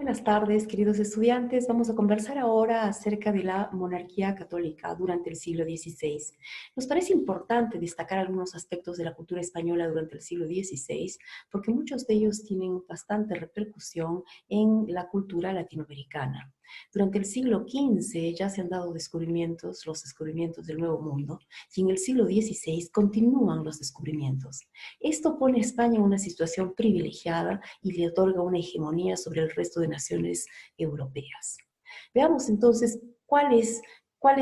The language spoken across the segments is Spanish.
Buenas tardes, queridos estudiantes. Vamos a conversar ahora acerca de la monarquía católica durante el siglo XVI. Nos parece importante destacar algunos aspectos de la cultura española durante el siglo XVI, porque muchos de ellos tienen bastante repercusión en la cultura latinoamericana. Durante el siglo XV ya se han dado descubrimientos, los descubrimientos del Nuevo Mundo, y en el siglo XVI continúan los descubrimientos. Esto pone a España en una situación privilegiada y le otorga una hegemonía sobre el resto de naciones europeas. Veamos entonces cuál es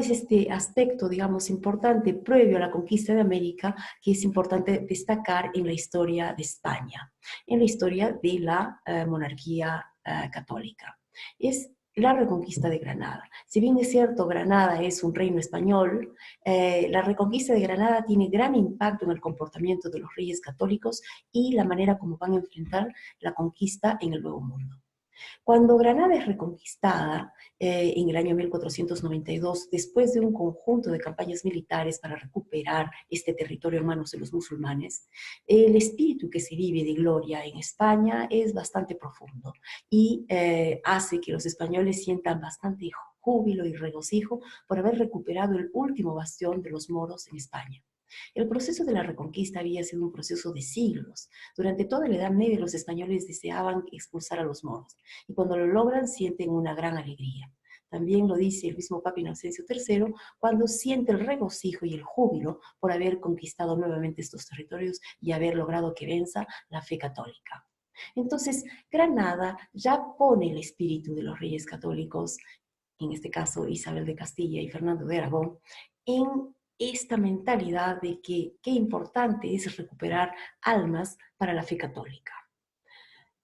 este aspecto, digamos, importante previo a la conquista de América que es importante destacar en la historia de España, en la historia de la monarquía católica. Es la reconquista de Granada. Si bien es cierto, Granada es un reino español, la reconquista de Granada tiene gran impacto en el comportamiento de los reyes católicos y la manera como van a enfrentar la conquista en el Nuevo Mundo. Cuando Granada es reconquistada en el año 1492, después de un conjunto de campañas militares para recuperar este territorio en manos de los musulmanes, el espíritu que se vive de gloria en España es bastante profundo y hace que los españoles sientan bastante júbilo y regocijo por haber recuperado el último bastión de los moros en España. El proceso de la reconquista había sido un proceso de siglos. Durante toda la Edad Media los españoles deseaban expulsar a los moros y cuando lo logran sienten una gran alegría. También lo dice el mismo Papa Inocencio III cuando siente el regocijo y el júbilo por haber conquistado nuevamente estos territorios y haber logrado que venza la fe católica. Entonces, Granada ya pone el espíritu de los reyes católicos, en este caso Isabel de Castilla y Fernando de Aragón, en esta mentalidad de que qué importante es recuperar almas para la fe católica.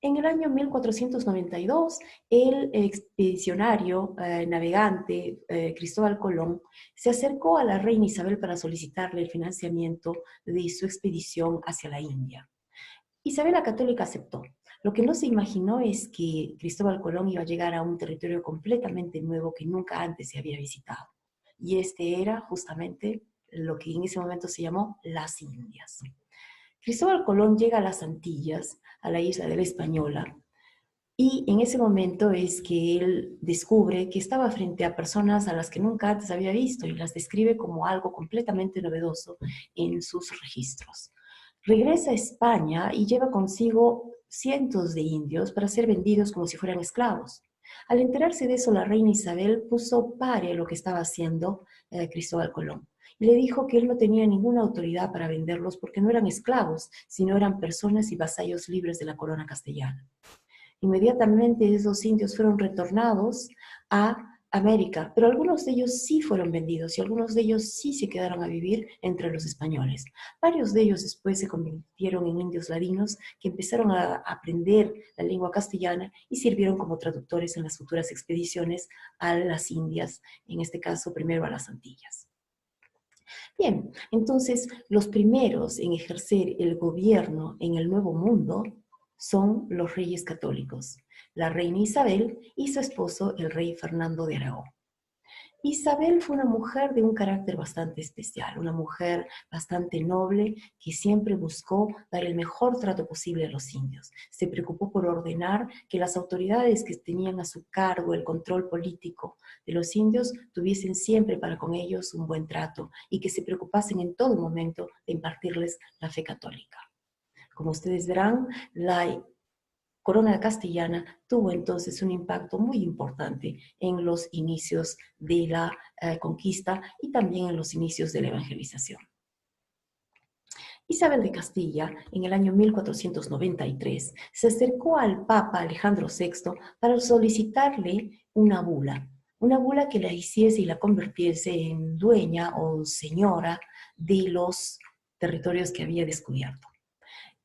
En el año 1492, el expedicionario navegante Cristóbal Colón se acercó a la reina Isabel para solicitarle el financiamiento de su expedición hacia la India. Isabel la Católica aceptó. Lo que no se imaginó es que Cristóbal Colón iba a llegar a un territorio completamente nuevo que nunca antes se había visitado. Y este era justamente lo que en ese momento se llamó las Indias. Cristóbal Colón llega a las Antillas, a la isla de la Española, y en ese momento es que él descubre que estaba frente a personas a las que nunca antes había visto y las describe como algo completamente novedoso en sus registros. Regresa a España y lleva consigo cientos de indios para ser vendidos como si fueran esclavos. Al enterarse de eso, la reina Isabel puso pare a lo que estaba haciendo Cristóbal Colón y le dijo que él no tenía ninguna autoridad para venderlos porque no eran esclavos, sino eran personas y vasallos libres de la corona castellana. Inmediatamente esos indios fueron retornados a América, pero algunos de ellos sí fueron vendidos y algunos de ellos sí se quedaron a vivir entre los españoles. Varios de ellos después se convirtieron en indios ladinos que empezaron a aprender la lengua castellana y sirvieron como traductores en las futuras expediciones a las Indias, en este caso primero a las Antillas. Bien, entonces los primeros en ejercer el gobierno en el Nuevo Mundo son los reyes católicos, la reina Isabel y su esposo, el rey Fernando de Aragón. Isabel fue una mujer de un carácter bastante especial, una mujer bastante noble que siempre buscó dar el mejor trato posible a los indios. Se preocupó por ordenar que las autoridades que tenían a su cargo el control político de los indios tuviesen siempre para con ellos un buen trato y que se preocupasen en todo momento de impartirles la fe católica. Como ustedes verán, la corona castellana tuvo entonces un impacto muy importante en los inicios de la conquista y también en los inicios de la evangelización. Isabel de Castilla, en el año 1493, se acercó al Papa Alejandro VI para solicitarle una bula que la hiciese y la convirtiese en dueña o señora de los territorios que había descubierto.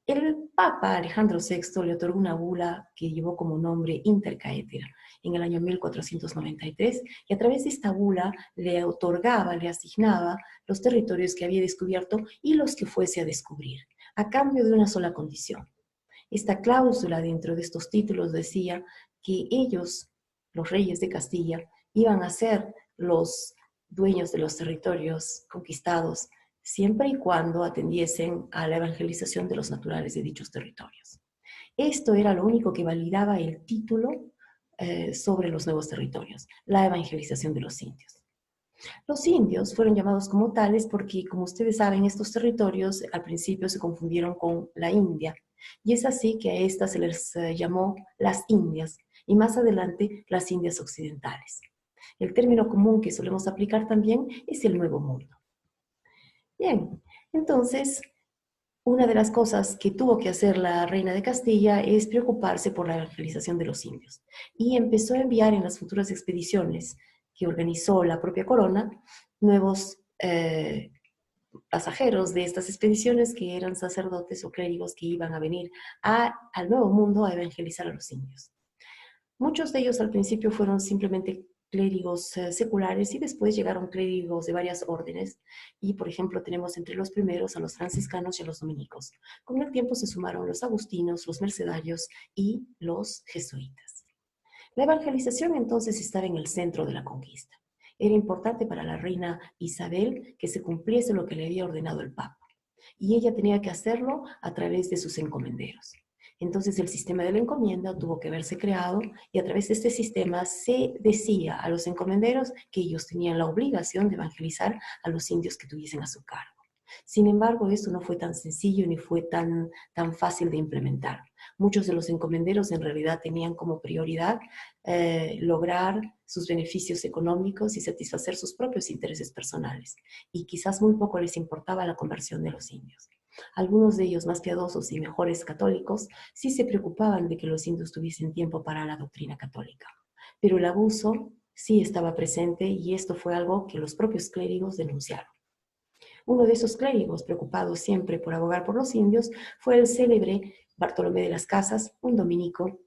El Papa Alejandro VI le otorgó una bula que llevó como nombre Inter Caetera en el año 1493 y a través de esta bula le otorgaba, le asignaba los territorios que había descubierto y los que fuese a descubrir, a cambio de una sola condición. Esta cláusula dentro de estos títulos decía que ellos, los reyes de Castilla, iban a ser los dueños de los territorios conquistados siempre y cuando atendiesen a la evangelización de los naturales de dichos territorios. Esto era lo único que validaba el título sobre los nuevos territorios, la evangelización de los indios. Los indios fueron llamados como tales porque, como ustedes saben, estos territorios al principio se confundieron con la India, y es así que a estas se les llamó las Indias, y más adelante las Indias occidentales. El término común que solemos aplicar también es el Nuevo Mundo. Bien, entonces, una de las cosas que tuvo que hacer la reina de Castilla es preocuparse por la evangelización de los indios, y empezó a enviar en las futuras expediciones que organizó la propia corona nuevos pasajeros de estas expediciones que eran sacerdotes o clérigos que iban a venir al Nuevo Mundo a evangelizar a los indios. Muchos de ellos al principio fueron simplemente clérigos seculares, y después llegaron clérigos de varias órdenes, y por ejemplo tenemos entre los primeros a los franciscanos y a los dominicos. Con el tiempo se sumaron los agustinos, los mercedarios y los jesuitas. La evangelización entonces estaba en el centro de la conquista. Era importante para la reina Isabel que se cumpliese lo que le había ordenado el Papa, y ella tenía que hacerlo a través de sus encomenderos. Entonces el sistema de la encomienda tuvo que haberse creado, y a través de este sistema se decía a los encomenderos que ellos tenían la obligación de evangelizar a los indios que tuviesen a su cargo. Sin embargo, esto no fue tan sencillo ni fue tan fácil de implementar. Muchos de los encomenderos en realidad tenían como prioridad lograr sus beneficios económicos y satisfacer sus propios intereses personales, y quizás muy poco les importaba la conversión de los indios. Algunos de ellos, más piadosos y mejores católicos, sí se preocupaban de que los indios tuviesen tiempo para la doctrina católica, pero el abuso sí estaba presente, y esto fue algo que los propios clérigos denunciaron. Uno de esos clérigos, preocupados siempre por abogar por los indios, fue el célebre Bartolomé de las Casas, un dominico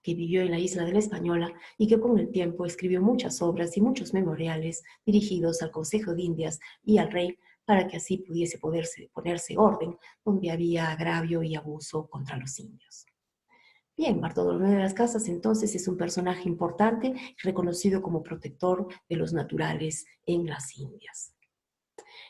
que vivió en la isla de la Española y que con el tiempo escribió muchas obras y muchos memoriales dirigidos al Consejo de Indias y al rey, para que así pudiese ponerse orden donde había agravio y abuso contra los indios. Bien, Bartolomé de las Casas entonces es un personaje importante, reconocido como protector de los naturales en las Indias.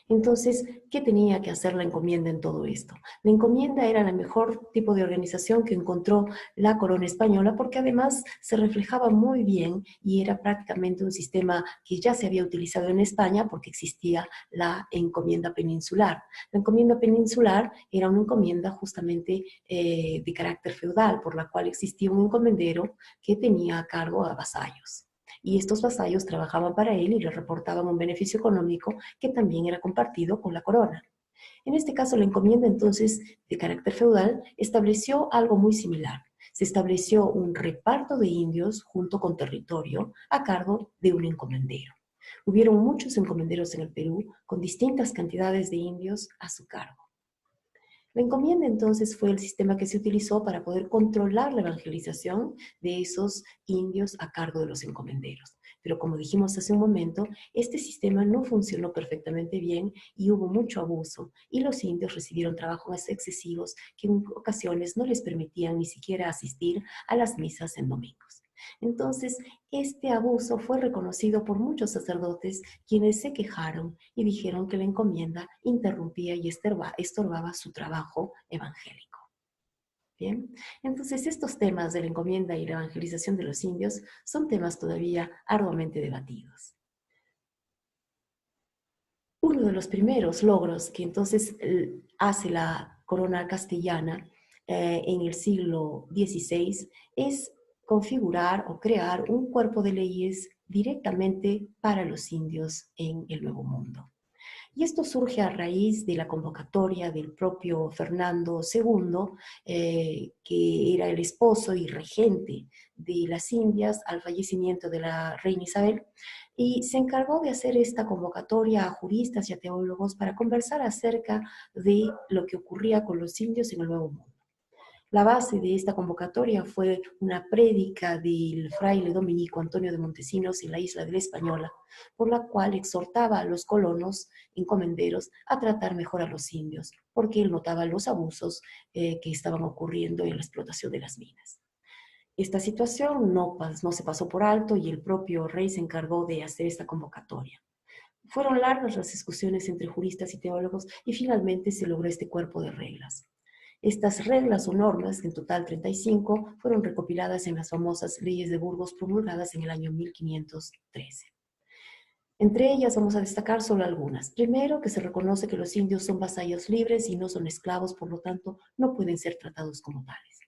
Entonces, ¿qué tenía que hacer la encomienda en todo esto? La encomienda era el mejor tipo de organización que encontró la corona española, porque además se reflejaba muy bien y era prácticamente un sistema que ya se había utilizado en España, porque existía la encomienda peninsular. La encomienda peninsular era una encomienda justamente de carácter feudal, por la cual existía un encomendero que tenía a cargo a vasallos, y estos vasallos trabajaban para él y le reportaban un beneficio económico que también era compartido con la corona. En este caso, la encomienda entonces de carácter feudal estableció algo muy similar. Se estableció un reparto de indios junto con territorio a cargo de un encomendero. Hubieron muchos encomenderos en el Perú con distintas cantidades de indios a su cargo. La encomienda entonces fue el sistema que se utilizó para poder controlar la evangelización de esos indios a cargo de los encomenderos. Pero como dijimos hace un momento, este sistema no funcionó perfectamente bien y hubo mucho abuso, y los indios recibieron trabajos excesivos que en ocasiones no les permitían ni siquiera asistir a las misas en domingos. Entonces, este abuso fue reconocido por muchos sacerdotes, quienes se quejaron y dijeron que la encomienda interrumpía y estorbaba su trabajo evangélico. Bien, entonces estos temas de la encomienda y la evangelización de los indios son temas todavía arduamente debatidos. Uno de los primeros logros que entonces hace la corona castellana en el siglo XVI es configurar o crear un cuerpo de leyes directamente para los indios en el Nuevo Mundo. Y esto surge a raíz de la convocatoria del propio Fernando II, que era el esposo y regente de las Indias al fallecimiento de la reina Isabel, y se encargó de hacer esta convocatoria a juristas y a teólogos para conversar acerca de lo que ocurría con los indios en el Nuevo Mundo. La base de esta convocatoria fue una prédica del fraile dominico Antonio de Montesinos en la isla de la Española, por la cual exhortaba a los colonos encomenderos a tratar mejor a los indios, porque él notaba los abusos que estaban ocurriendo en la explotación de las minas. Esta situación no se pasó por alto, y el propio rey se encargó de hacer esta convocatoria. Fueron largas las discusiones entre juristas y teólogos, y finalmente se logró este cuerpo de reglas. Estas reglas o normas, en total 35, fueron recopiladas en las famosas leyes de Burgos promulgadas en el año 1513. Entre ellas vamos a destacar solo algunas. Primero, que se reconoce que los indios son vasallos libres y no son esclavos, por lo tanto, no pueden ser tratados como tales.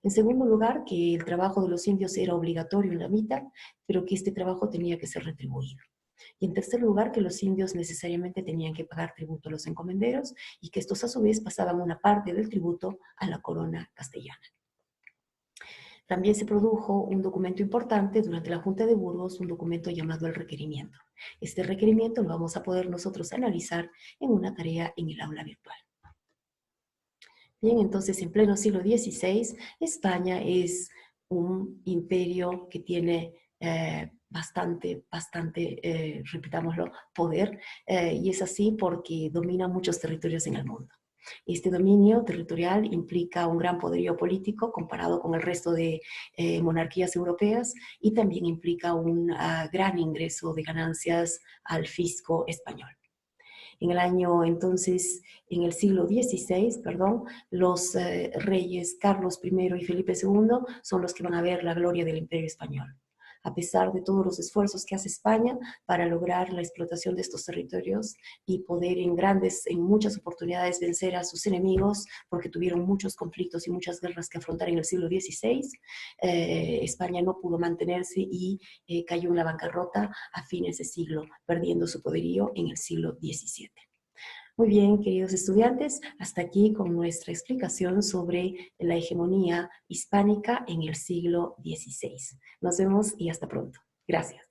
En segundo lugar, que el trabajo de los indios era obligatorio en la mitad, pero que este trabajo tenía que ser retribuido. Y en tercer lugar, que los indios necesariamente tenían que pagar tributo a los encomenderos y que estos a su vez pasaban una parte del tributo a la corona castellana. También se produjo un documento importante durante la Junta de Burgos, un documento llamado el requerimiento. Este requerimiento lo vamos a poder nosotros analizar en una tarea en el aula virtual. Bien, entonces en pleno siglo XVI, España es un imperio que tiene bastante, repitámoslo, poder, y es así porque domina muchos territorios en el mundo. Este dominio territorial implica un gran poderío político comparado con el resto de monarquías europeas y también implica un gran ingreso de ganancias al fisco español. En el año entonces, en el siglo XVI, perdón, los reyes Carlos I y Felipe II son los que van a ver la gloria del Imperio Español. A pesar de todos los esfuerzos que hace España para lograr la explotación de estos territorios y poder en muchas oportunidades vencer a sus enemigos, porque tuvieron muchos conflictos y muchas guerras que afrontar en el siglo XVI, España no pudo mantenerse y cayó en la bancarrota a fines de siglo, perdiendo su poderío en el siglo XVII. Muy bien, queridos estudiantes, hasta aquí con nuestra explicación sobre la hegemonía hispánica en el siglo XVI. Nos vemos y hasta pronto. Gracias.